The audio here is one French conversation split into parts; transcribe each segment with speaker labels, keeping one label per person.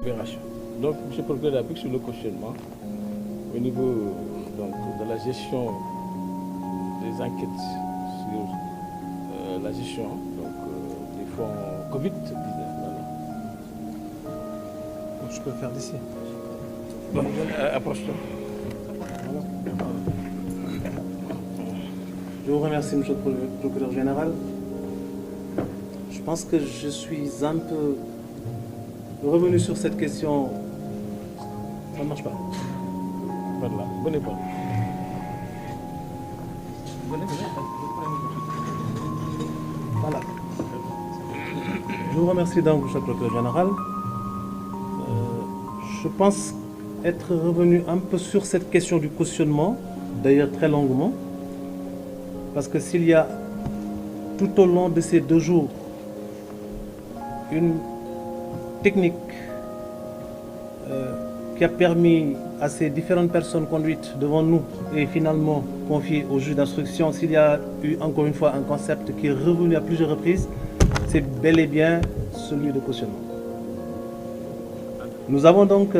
Speaker 1: Opération. Donc, M. le procureur de la République sur le cautionnement au niveau donc, de la gestion des enquêtes sur la gestion donc, des fonds Covid-19. Voilà.
Speaker 2: Donc, je peux le faire d'ici.
Speaker 1: Bon, approche-toi.
Speaker 2: Je vous remercie, Monsieur le procureur général. Je pense que je suis un peu revenu sur cette question. Ça ne marche pas.
Speaker 1: Voilà, bonne époque.
Speaker 2: Voilà. Je vous remercie donc, Monsieur le procureur général. Je pense être revenu un peu sur cette question du cautionnement, d'ailleurs très longuement, parce que s'il y a tout au long de ces 2 jours une technique qui a permis à ces différentes personnes conduites devant nous et finalement confiées au juge d'instruction, s'il y a eu encore une fois un concept qui est revenu à plusieurs reprises, c'est bel et bien celui de cautionnement. Nous avons donc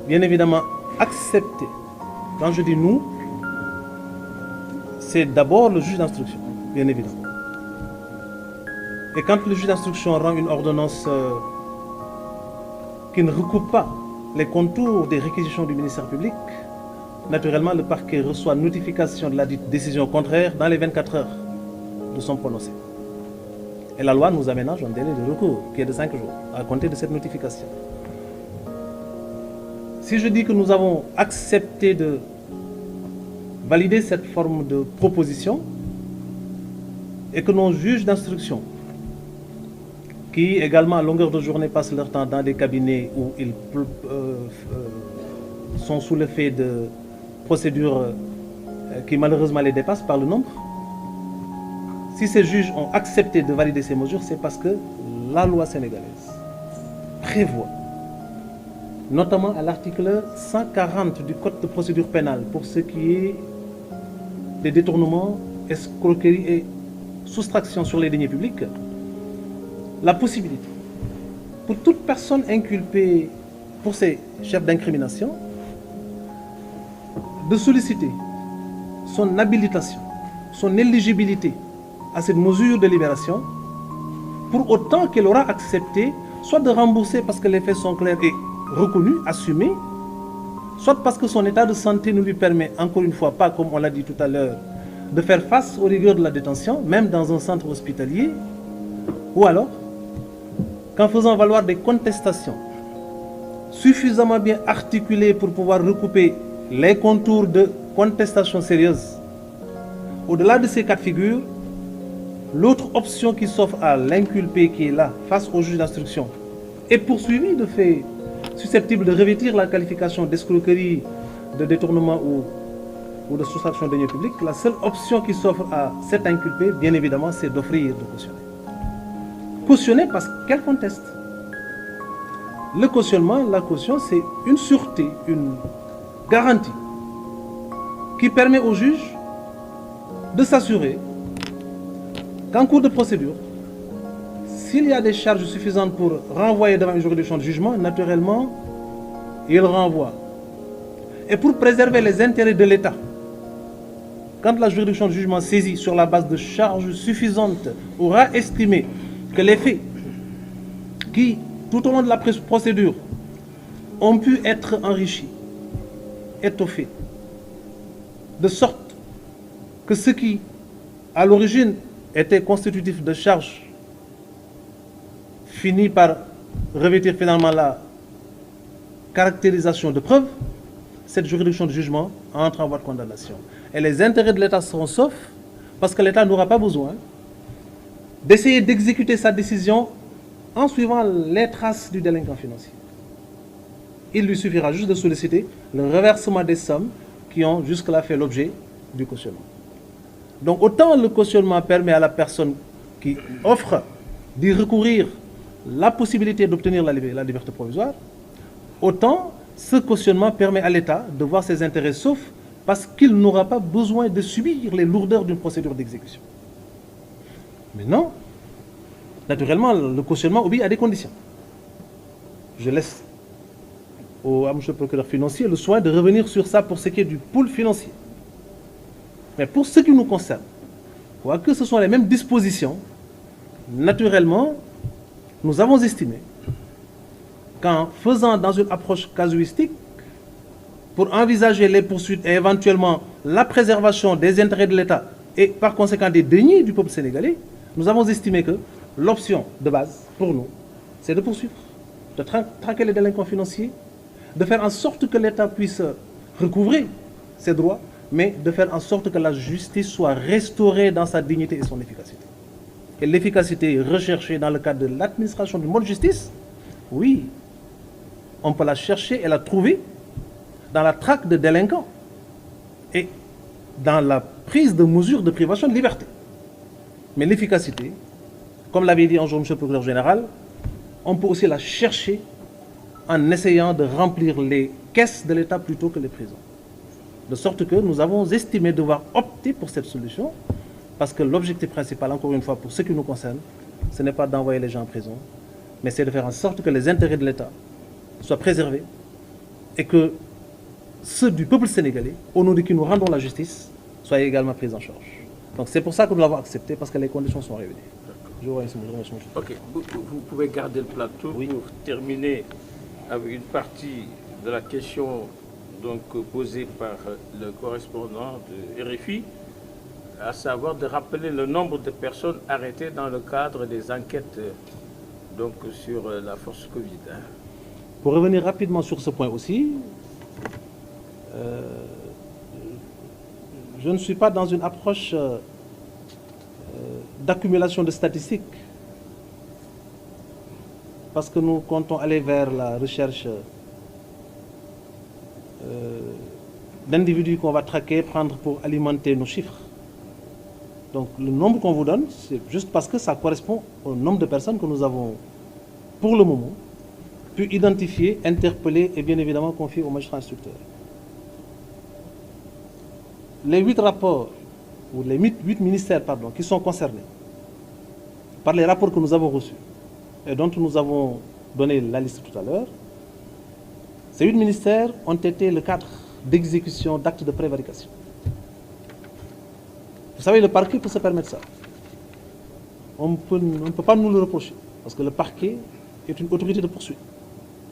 Speaker 2: bien évidemment accepté. Quand je dis nous, c'est d'abord le juge d'instruction, bien évidemment. Et quand le juge d'instruction rend une ordonnance qui ne recoupe pas les contours des réquisitions du ministère public, naturellement le parquet reçoit notification de la dite décision contraire dans les 24 heures de son prononcé. Et la loi nous aménage un délai de recours qui est de 5 jours à compter de cette notification. Si je dis que nous avons accepté de valider cette forme de proposition et que nos juges d'instruction, qui également à longueur de journée passent leur temps dans des cabinets où ils sont sous l'effet de procédures qui malheureusement les dépassent par le nombre, si ces juges ont accepté de valider ces mesures, c'est parce que la loi sénégalaise prévoit, notamment à l'article 140 du Code de procédure pénale, pour ce qui est des détournements, escroqueries et soustractions sur les deniers publics, la possibilité pour toute personne inculpée pour ces chefs d'incrimination de solliciter son habilitation, son éligibilité à cette mesure de libération, pour autant qu'elle aura accepté soit de rembourser parce que les faits sont clairs et reconnus, assumés, soit parce que son état de santé ne lui permet, encore une fois, pas comme on l'a dit tout à l'heure, de faire face aux rigueurs de la détention, même dans un centre hospitalier, ou alors qu'en faisant valoir des contestations suffisamment bien articulées pour pouvoir recouper les contours de contestations sérieuses. Au-delà de ces cas de figure, l'autre option qui s'offre à l'inculpé qui est là, face au juge d'instruction, est poursuivi de faits susceptibles de revêtir la qualification d'escroquerie, de détournement ou de soustraction de deniers publics. La seule option qui s'offre à cet inculpé, bien évidemment, c'est d'offrir de cautionner. Cautionner parce qu'elle conteste. Le cautionnement, la caution, c'est une sûreté, une garantie qui permet au juge de s'assurer qu'en cours de procédure, s'il y a des charges suffisantes pour renvoyer devant une juridiction de jugement, naturellement, il renvoie. Et pour préserver les intérêts de l'État, quand la juridiction de jugement saisie sur la base de charges suffisantes aura estimé que les faits qui, tout au long de la procédure, ont pu être enrichis, étoffés, de sorte que ce qui, à l'origine, était constitutif de charges, finit par revêtir finalement la caractérisation de preuve, cette juridiction de jugement entre en voie de condamnation. Et les intérêts de l'État seront saufs parce que l'État n'aura pas besoin d'essayer d'exécuter sa décision en suivant les traces du délinquant financier. Il lui suffira juste de solliciter le reversement des sommes qui ont jusque-là fait l'objet du cautionnement. Donc autant le cautionnement permet à la personne qui offre d'y recourir la possibilité d'obtenir la liberté provisoire, autant ce cautionnement permet à l'État de voir ses intérêts saufs parce qu'il n'aura pas besoin de subir les lourdeurs d'une procédure d'exécution. Mais non, naturellement, le cautionnement obéit à des conditions. je laisse à M. le procureur financier le soin de revenir sur ça pour ce qui est du pool financier. Mais pour ce qui nous concerne, quoique ce sont les mêmes dispositions, naturellement, nous avons estimé qu'en faisant dans une approche casuistique, pour envisager les poursuites et éventuellement la préservation des intérêts de l'État et par conséquent des deniers du peuple sénégalais, nous avons estimé que l'option de base pour nous, c'est de poursuivre, de traquer les délinquants financiers, de faire en sorte que l'État puisse recouvrer ses droits, mais de faire en sorte que la justice soit restaurée dans sa dignité et son efficacité. Et l'efficacité recherchée dans le cadre de l'administration du mode justice, oui, on peut la chercher et la trouver dans la traque de délinquants et dans la prise de mesures de privation de liberté. Mais l'efficacité, comme l'avait dit un jour M. le procureur général, on peut aussi la chercher en essayant de remplir les caisses de l'État plutôt que les prisons. De sorte que nous avons estimé devoir opter pour cette solution, parce que l'objectif principal, encore une fois, pour ce qui nous concerne, ce n'est pas d'envoyer les gens en prison, mais c'est de faire en sorte que les intérêts de l'État soient préservés et que ceux du peuple sénégalais, au nom de qui nous rendons la justice, soient également pris en charge. Donc c'est pour ça que nous l'avons accepté, parce que les conditions sont réunies. Je vous remercie.
Speaker 1: Ok, vous pouvez garder le plateau pour terminer avec une partie de la question donc, posée par le correspondant de RFI, à savoir de rappeler le nombre de personnes arrêtées dans le cadre des enquêtes donc, sur la force Covid.
Speaker 2: Pour revenir rapidement sur ce point aussi, je ne suis pas dans une approche d'accumulation de statistiques, parce que nous comptons aller vers la recherche d'individus qu'on va traquer, prendre pour alimenter nos chiffres. Donc le nombre qu'on vous donne, c'est juste parce que ça correspond au nombre de personnes que nous avons, pour le moment, pu identifier, interpeller et bien évidemment confier aux magistrats instructeurs. Les 8 rapports, ou les 8 ministères, pardon, qui sont concernés par les rapports que nous avons reçus et dont nous avons donné la liste tout à l'heure, ces 8 ministères ont été le cadre d'exécution d'actes de prévarication. Vous savez, le parquet peut se permettre ça. On ne peut pas nous le reprocher, parce que le parquet est une autorité de poursuite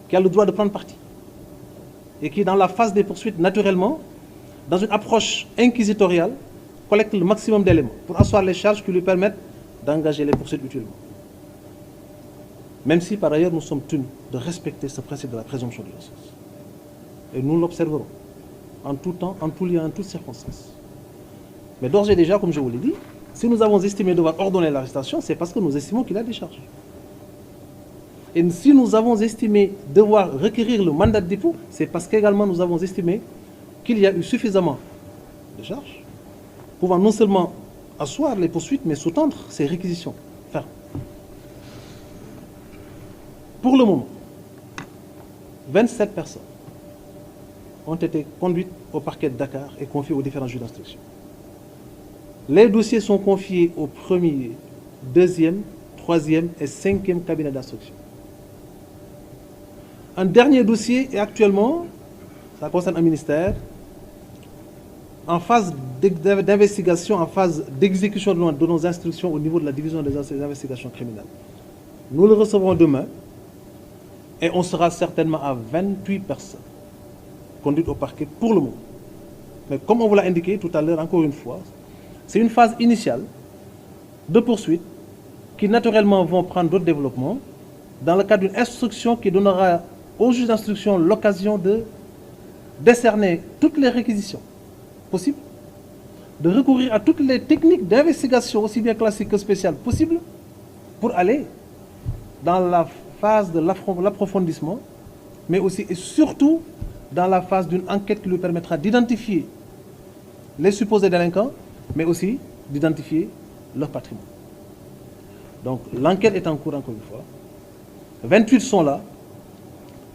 Speaker 2: qui a le droit de prendre parti et qui, dans la phase des poursuites, naturellement, dans une approche inquisitoriale, collecte le maximum d'éléments pour asseoir les charges qui lui permettent d'engager les poursuites utilement. Même si, par ailleurs, nous sommes tenus de respecter ce principe de la présomption d'innocence. Et nous l'observerons en tout temps, en tout lieu, en toutes circonstances. Mais d'ores et déjà, comme je vous l'ai dit, si nous avons estimé devoir ordonner l'arrestation, c'est parce que nous estimons qu'il a des charges. Et si nous avons estimé devoir requérir le mandat de dépôt, c'est parce qu'également nous avons estimé qu'il y a eu suffisamment de charges pouvant non seulement asseoir les poursuites, mais sous-tendre ces réquisitions fermes. Pour le moment, 27 personnes ont été conduites au parquet de Dakar et confiées aux différents juges d'instruction. Les dossiers sont confiés au premier, deuxième, troisième et cinquième cabinet d'instruction. Un dernier dossier est actuellement, ça concerne un ministère, en phase d'investigation, en phase d'exécution de nos instructions au niveau de la division des investigations criminelles. Nous le recevrons demain et on sera certainement à 28 personnes conduites au parquet pour le moment. Mais comme on vous l'a indiqué tout à l'heure, encore une fois, c'est une phase initiale de poursuite qui naturellement vont prendre d'autres développements dans le cadre d'une instruction qui donnera au juge d'instruction l'occasion de décerner toutes les réquisitions possibles, de recourir à toutes les techniques d'investigation, aussi bien classiques que spéciales possibles, pour aller dans la phase de l'approfondissement, mais aussi et surtout dans la phase d'une enquête qui lui permettra d'identifier les supposés délinquants, mais aussi d'identifier leur patrimoine. Donc l'enquête est en cours encore une fois. 28 sont là.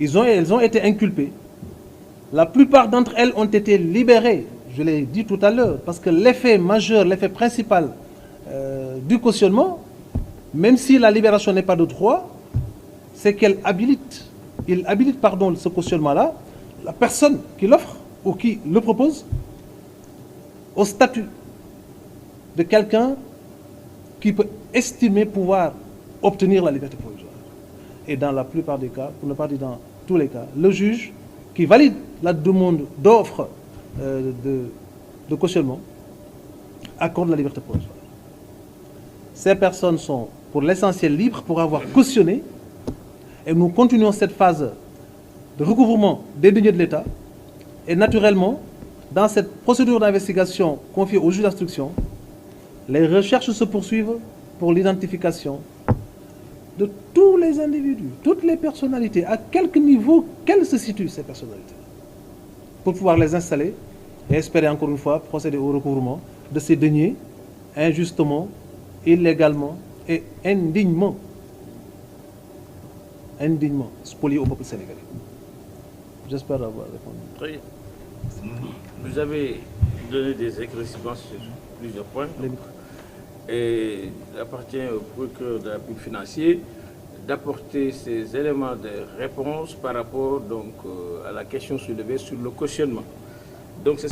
Speaker 2: Elles ont été inculpées. La plupart d'entre elles ont été libérées, je l'ai dit tout à l'heure, parce que l'effet majeur, l'effet principal du cautionnement, même si la libération n'est pas de droit, c'est qu'elle habilite il habilite, pardon, ce cautionnement-là, la personne qui l'offre ou qui le propose au statut de quelqu'un qui peut estimer pouvoir obtenir la liberté provisoire. Et dans la plupart des cas, pour ne pas dire dans tous les cas, le juge qui valide la demande d'offre de cautionnement accorde la liberté provisoire. Ces personnes sont pour l'essentiel libres pour avoir cautionné, et nous continuons cette phase de recouvrement des deniers de l'État. Et naturellement, dans cette procédure d'investigation confiée au juge d'instruction, les recherches se poursuivent pour l'identification de tous les individus, toutes les personnalités, à quelque niveau qu'elles se situent, ces personnalités, pour pouvoir les installer et espérer encore une fois procéder au recouvrement de ces deniers injustement, illégalement et indignement spoliés au peuple sénégalais. J'espère avoir répondu.
Speaker 1: Très bien. Vous avez donné des éclaircissements sur plusieurs points. Et il appartient au procureur de la République financier d'apporter ces éléments de réponse par rapport donc, à la question soulevée sur le cautionnement. Donc,